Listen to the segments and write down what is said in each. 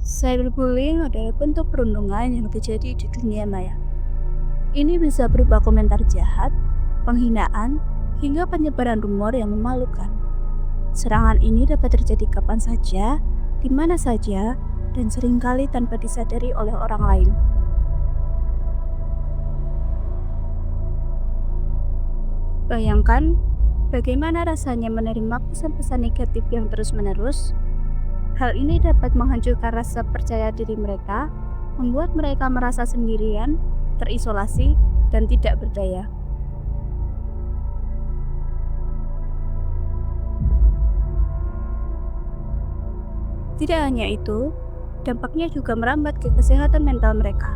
Cyberbullying adalah bentuk perundungan yang terjadi di dunia maya. Ini bisa berupa komentar jahat, penghinaan, hingga penyebaran rumor yang memalukan. Serangan ini dapat terjadi kapan saja, di mana saja, dan seringkali tanpa disadari oleh orang lain. Bayangkan bagaimana rasanya menerima pesan-pesan negatif yang terus-menerus. Hal ini dapat menghancurkan rasa percaya diri mereka, membuat mereka merasa sendirian, terisolasi, dan tidak berdaya. Tidak hanya itu, dampaknya juga merambat ke kesehatan mental mereka.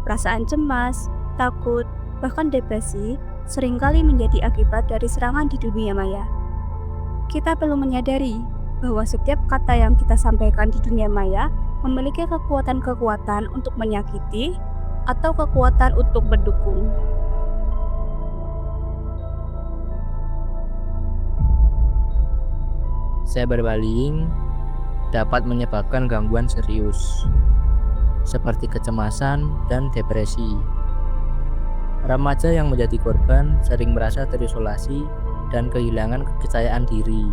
Perasaan cemas, takut, bahkan depresi seringkali menjadi akibat dari serangan di dunia maya. Kita perlu menyadari bahwa setiap kata yang kita sampaikan di dunia maya memiliki kekuatan-kekuatan untuk menyakiti atau kekuatan untuk mendukung. Cyberbullying dapat menyebabkan gangguan serius, seperti kecemasan dan depresi. Remaja yang menjadi korban sering merasa terisolasi dan kehilangan kepercayaan diri.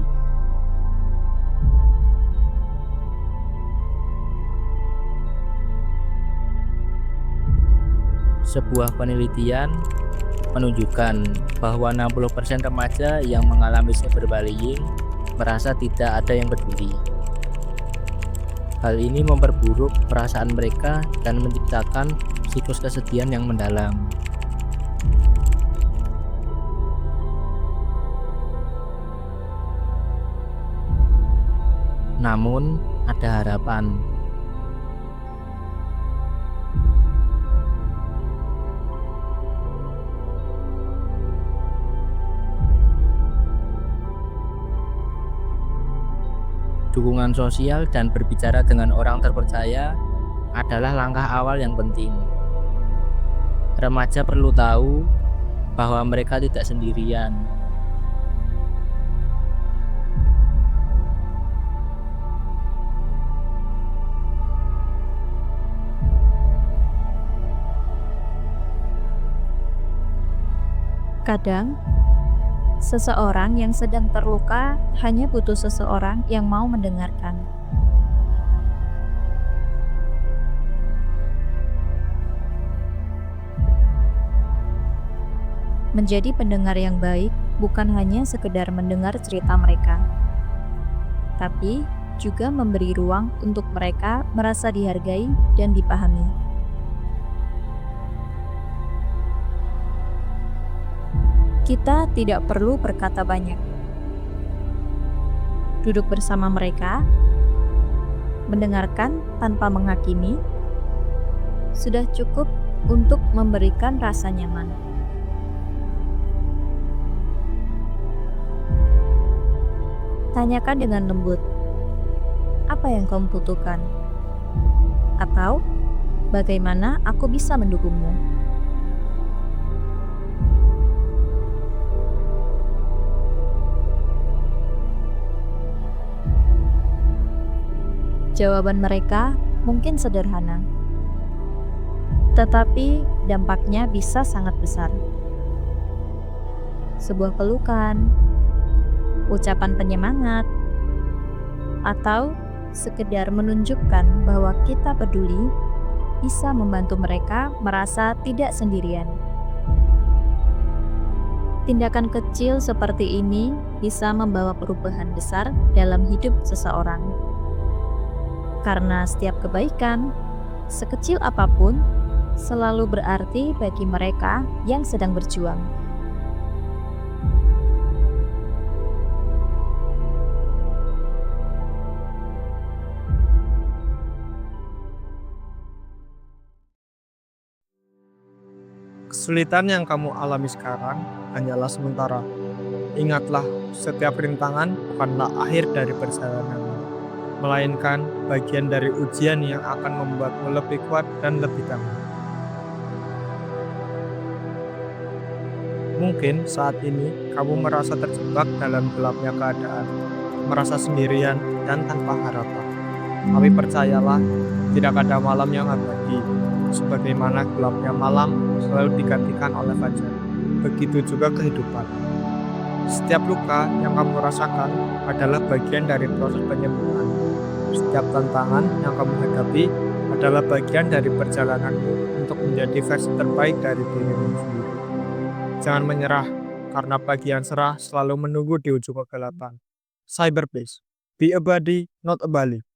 Sebuah penelitian menunjukkan bahwa 60% remaja yang mengalami cyberbullying merasa tidak ada yang peduli. Hal ini memperburuk perasaan mereka dan menciptakan siklus kesedihan yang mendalam. Namun, ada harapan. Dukungan sosial dan berbicara dengan orang terpercaya adalah langkah awal yang penting. Remaja perlu tahu bahwa mereka tidak sendirian. Kadang, seseorang yang sedang terluka hanya butuh seseorang yang mau mendengarkan. Menjadi pendengar yang baik bukan hanya sekedar mendengar cerita mereka, tapi juga memberi ruang untuk mereka merasa dihargai dan dipahami. Kita tidak perlu berkata banyak. Duduk bersama mereka, mendengarkan tanpa menghakimi, sudah cukup untuk memberikan rasa nyaman. Tanyakan dengan lembut, apa yang kamu butuhkan? Atau, bagaimana aku bisa mendukungmu? Jawaban mereka mungkin sederhana, tetapi dampaknya bisa sangat besar. Sebuah pelukan, ucapan penyemangat, atau sekedar menunjukkan bahwa kita peduli bisa membantu mereka merasa tidak sendirian. Tindakan kecil seperti ini bisa membawa perubahan besar dalam hidup seseorang. Karena setiap kebaikan, sekecil apapun, selalu berarti bagi mereka yang sedang berjuang. Kesulitan yang kamu alami sekarang hanyalah sementara. Ingatlah, setiap rintangan bukanlah akhir dari perjalanan, melainkan bagian dari ujian yang akan membuatmu lebih kuat dan lebih damai. Mungkin saat ini kamu merasa terjebak dalam gelapnya keadaan, merasa sendirian dan tanpa harapan. Tapi percayalah, tidak ada malam yang abadi. Sebagaimana gelapnya malam selalu digantikan oleh fajar. Begitu juga kehidupan. Setiap luka yang kamu rasakan adalah bagian dari proses penyembuhan. Setiap tantangan yang kamu hadapi adalah bagian dari perjalananmu untuk menjadi versi terbaik dari dirimu sendiri. Jangan menyerah, karena pagi yang cerah selalu menunggu di ujung kegelapan. Cyberbase. Be a buddy, not a bully.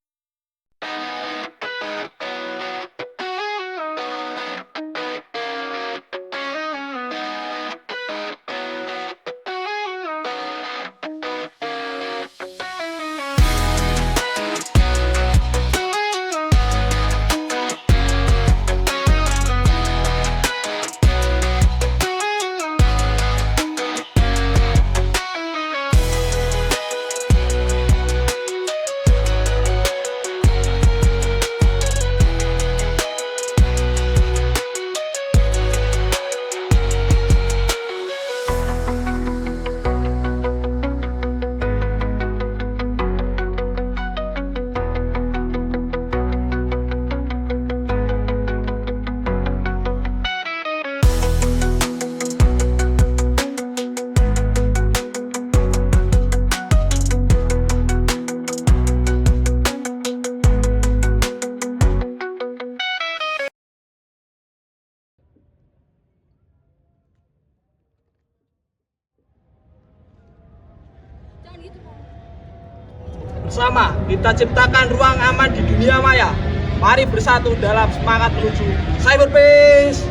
Bersama kita ciptakan ruang aman di dunia maya. Mari bersatu dalam semangat menuju cyberspace.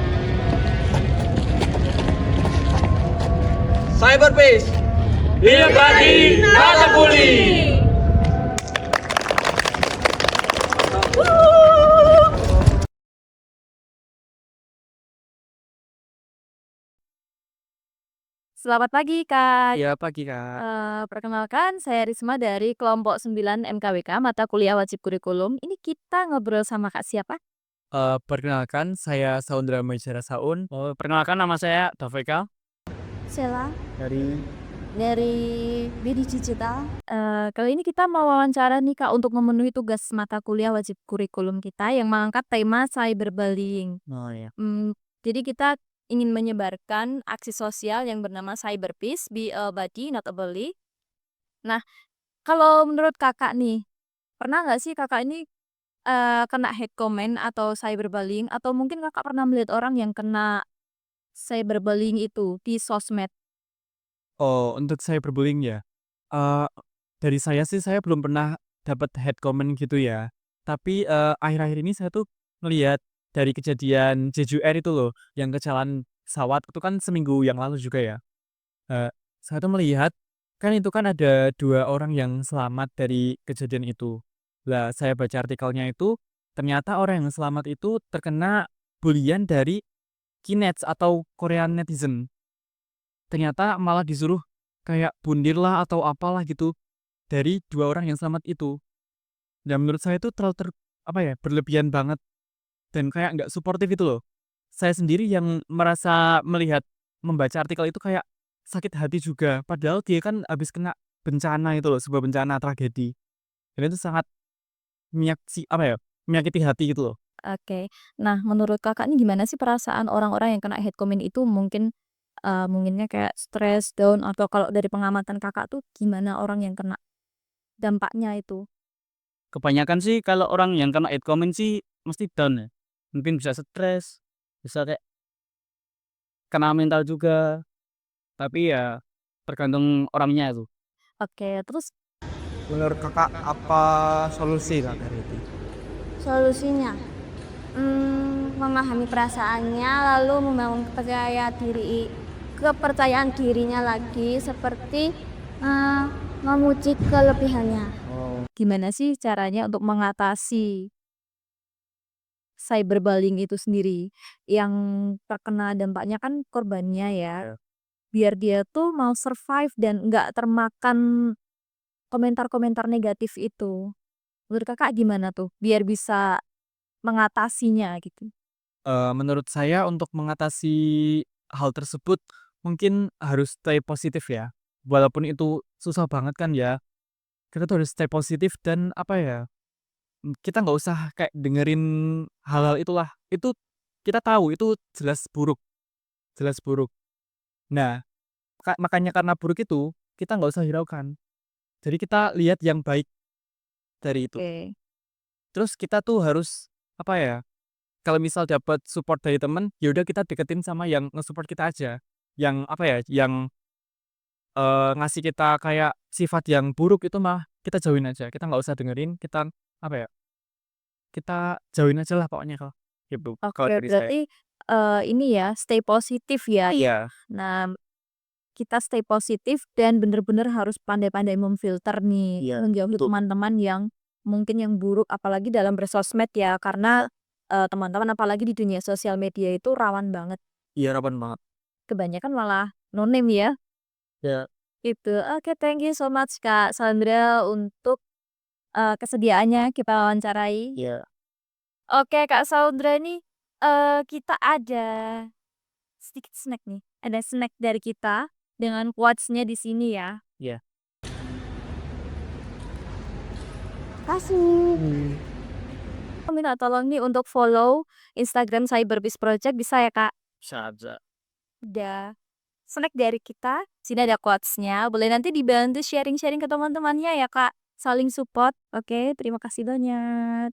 Cyberspace. Be a buddy, not a bully. Selamat pagi, Kak. Iya pagi Kak. Perkenalkan, saya Risma dari kelompok 9 MKWK, mata kuliah wajib kurikulum. Ini kita ngobrol sama Kak siapa? Perkenalkan, saya Saundra Maijara Saun. Perkenalkan, nama saya Davika. Sela. Dari BD Digital. Kali ini kita mau wawancara nih, Kak, untuk memenuhi tugas mata kuliah wajib kurikulum kita yang mengangkat tema cyberbullying. Oh iya. Jadi kita ingin menyebarkan aksi sosial yang bernama Cyber Peace, Be a Buddy, Not a Bully. Nah, kalau menurut kakak nih, pernah nggak sih kakak ini kena hate comment atau cyberbullying, atau mungkin kakak pernah melihat orang yang kena cyberbullying itu di sosmed? Oh, untuk cyberbullying ya. Dari saya sih, saya belum pernah dapat hate comment gitu ya. Tapi akhir-akhir ini saya tuh ngelihat dari kejadian Jeju Air itu loh, yang kecelakaan pesawat itu kan seminggu yang lalu juga ya. Saya tuh melihat kan itu kan ada 2 orang yang selamat dari kejadian itu. Lah, saya baca artikelnya itu ternyata orang yang selamat itu terkena bulian dari Kinets atau Korean netizen. Ternyata malah disuruh kayak bundir lah atau apalah gitu dari 2 orang yang selamat itu. Dan menurut saya itu terlalu apa ya, berlebihan banget dan kayak nggak suportif itu loh. Saya sendiri yang merasa melihat, membaca artikel itu kayak sakit hati juga. Padahal dia kan habis kena bencana itu loh, sebuah bencana tragedi. Dan itu sangat apa ya, menyakiti hati gitu loh. Oke. Nah, menurut kakak nih gimana sih perasaan orang-orang yang kena hate comment itu? Munginnya kayak stres, down, atau kalau dari pengamatan kakak tuh gimana orang yang kena dampaknya itu? Kebanyakan sih kalau orang yang kena hate comment sih mesti down ya. Mungkin bisa stres, bisa kayak kena mental juga. Tapi ya tergantung orangnya itu. Oke, terus menurut kakak apa solusi kak dari itu? Solusinya, memahami perasaannya lalu membangun kepercayaan dirinya lagi seperti memuji kelebihannya. gimana sih caranya untuk mengatasi cyberbullying itu sendiri? Yang terkena dampaknya kan korbannya ya. Biar dia tuh mau survive dan nggak termakan komentar-komentar negatif itu. Menurut kakak gimana tuh? Biar bisa mengatasinya gitu. Menurut saya untuk mengatasi hal tersebut mungkin harus stay positif ya. Walaupun itu susah banget kan ya. Kita tuh harus stay positif dan apa ya, kita nggak usah kayak dengerin hal-hal itulah. Itu kita tahu itu jelas buruk, jelas buruk. Nah, makanya karena buruk itu, kita nggak usah hiraukan. Jadi kita lihat yang baik dari itu. Oke. Terus kita tuh harus, apa ya, kalau misal dapat support dari temen, ya udah kita deketin sama yang nge-support kita aja. Yang, apa ya, yang, ngasih kita kayak sifat yang buruk itu mah kita jauhin aja. Kita nggak usah dengerin, kita, apa ya, kita jauhin aja lah pokoknya kalau gitu, kalau Oke, dari saya. berarti ini ya, stay positif ya. Iya, Nah, kita stay positif dan bener-bener harus pandai-pandai memfilter nih, iya, menjauhi betul. teman-teman yang mungkin yang buruk, apalagi dalam bersosmed ya, karena teman-teman apalagi di dunia sosial media itu rawan banget. Iya, rawan banget. Kebanyakan malah no name ya. Ya, Gitu. Oke, thank you so much Kak Sandra untuk kesediaannya kita wawancarai. iya, Oke, Kak Sandra ini kita ada sedikit snack nih. Ada snack dari kita dengan quotes-nya di sini ya. iya. Kasih. Aku minta tolong nih untuk follow Instagram Cyberpeace Project bisa ya Kak? Bisa aja. Udah. Snack dari kita. Sini ada quotes-nya. Boleh nanti dibantu sharing-sharing ke teman-temannya ya Kak. Saling support. Oke, terima kasih banyak.